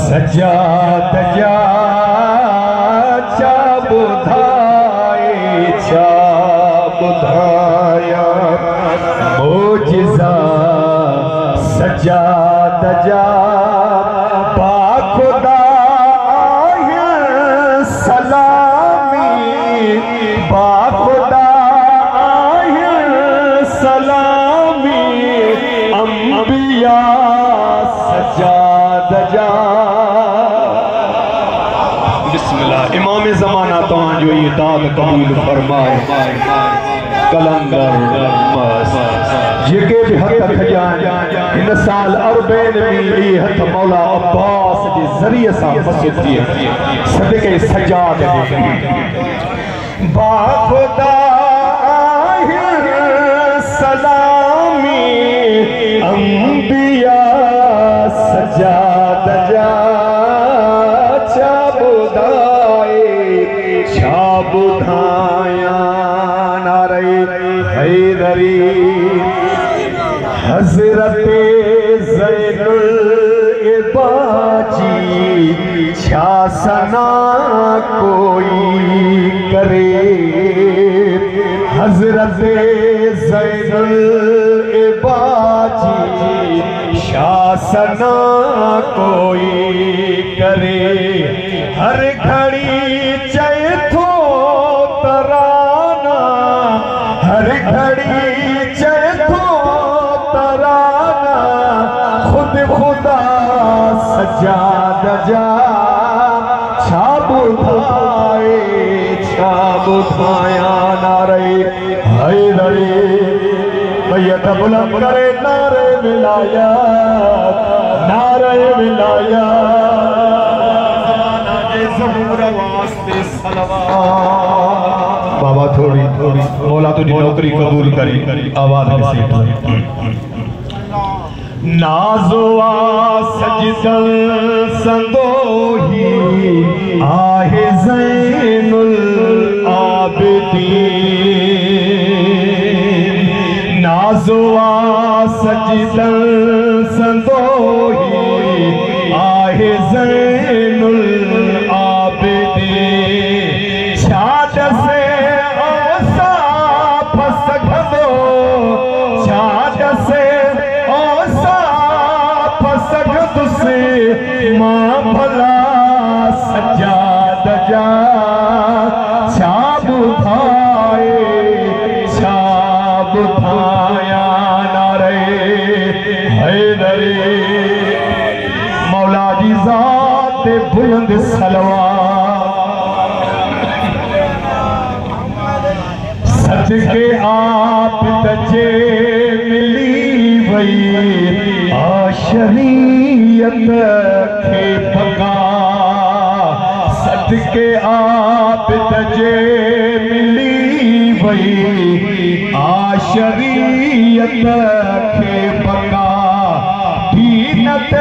सजा तजा चा बुधाया मोजिज़ा सजा तजा बाखुदा सलामी बाखुदा सलामी अंबिया सजा तजा। इमाम ज़माना तव्हां जो ये दाद कबूल फरमाए। कलंदर जेके भी हथ खजान इन साल अरबैन में हथ मौला अब्बास के जरिए सां मस्जिद दिए सदके सजाद बाखुदा सलामी अंबिया सजा दजा बुधाया नारे हैदरी हजरते ज़ैनुल इबाजी छासना कोई करे हजरते ज़ैनुल इबाजी शासना कोई करे। हर घड़ी चैथो तराना हर घड़ी चैथो तराना खुद खुदा सजा दजा छा बुधाया नारे हैदरी मैयत बुलंद करे नारे विलायत नारे बाबा थोड़ी थोड़ी मौला तुझी नौकरी कबूल करी आवाज से नाज़ुआ सजदल संदोही आहे ज़ैनुल आबिदीन नाज़ुआ सजदल संदोही आहे ज़ैनुल भला सजा दजा छा बुधाया नारे हैदरी मौला जी ज़ात बुलंद सलवात सदके आप तजे मिली वई शरीयत के पका सदके आप तजे मिली वई शरीयत के पका दीनत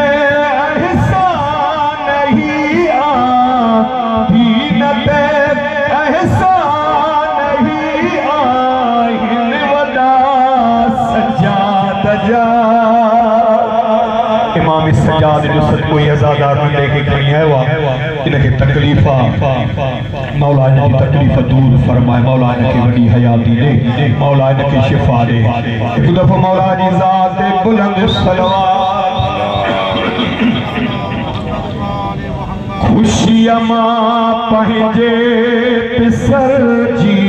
एहसान ही दीनत एहसान ही हिन वदा सजा दजा। इमाम सजाद जो सद कोई अज़ादार न लेके खड़ी है वा इनके तकलीफा मौला इनकी तकलीफ दूर फरमाए मौला इनकी बड़ी हयाती दे मौला इनकी शिफा दे। एक दफा मौला जी ज़ात बुलंद सलवात खुशियां पंहिंजे पिसर जी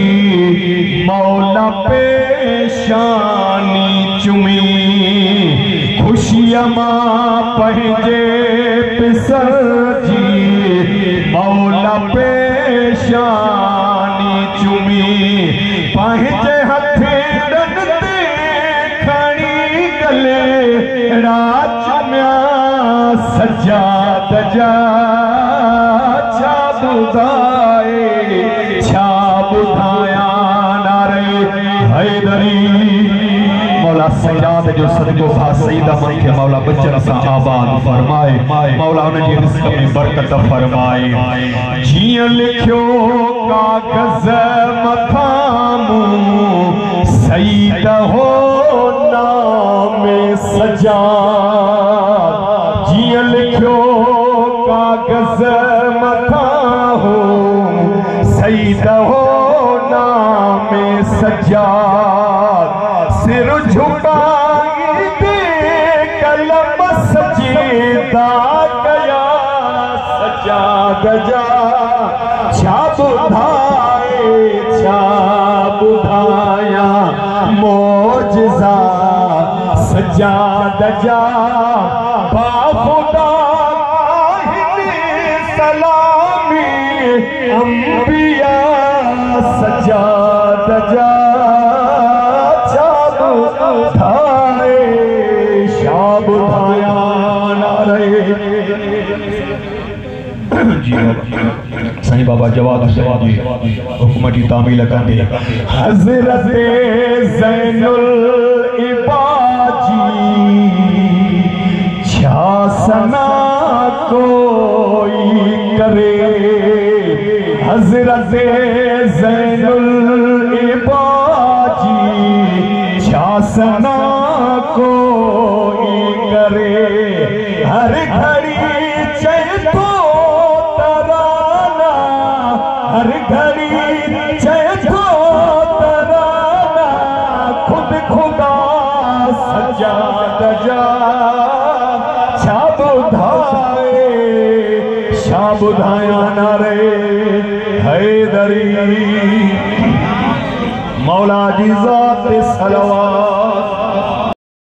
मौला पेशानी चुमी खुशियां पंहिंजे पिसर जी मौला पेशानी चुमी पंहिंजे हथेरन ते खणी गले राचम्या सजा दजा छा बुधाया नारे हैदरी मौला सजाद जो सदको भा सईदा मन के मौला बच्चन सा आबाद फरमाए मौला उन जी रिज़्क़ में बरकत फरमाए जियां लिखियो कागज मथामू सईद हो नाम सजाद जिया लिखो कागज मथा हो सईद हो नाम सजाद सिर झुकाई दे कलम सजीदा गया सजाद जा बुधाया मोजज़ा सजाद जा बाखुदा सलामी अंबिया सजाद जा बुधाया जी साईं बाबा जवाब जी हुकूमती तामील कंदे हज़रत ज़ैनुल इबाजी छा सना कोई करे हज़रत ज़ैनुल इबाजी छा सना कोई करे हर घड़ी चैतो हर घड़ी चैतो तराना खुद खुदा सजाद जा छा बुधाया नारे हैदरी मौला जी ज़ात सलवात।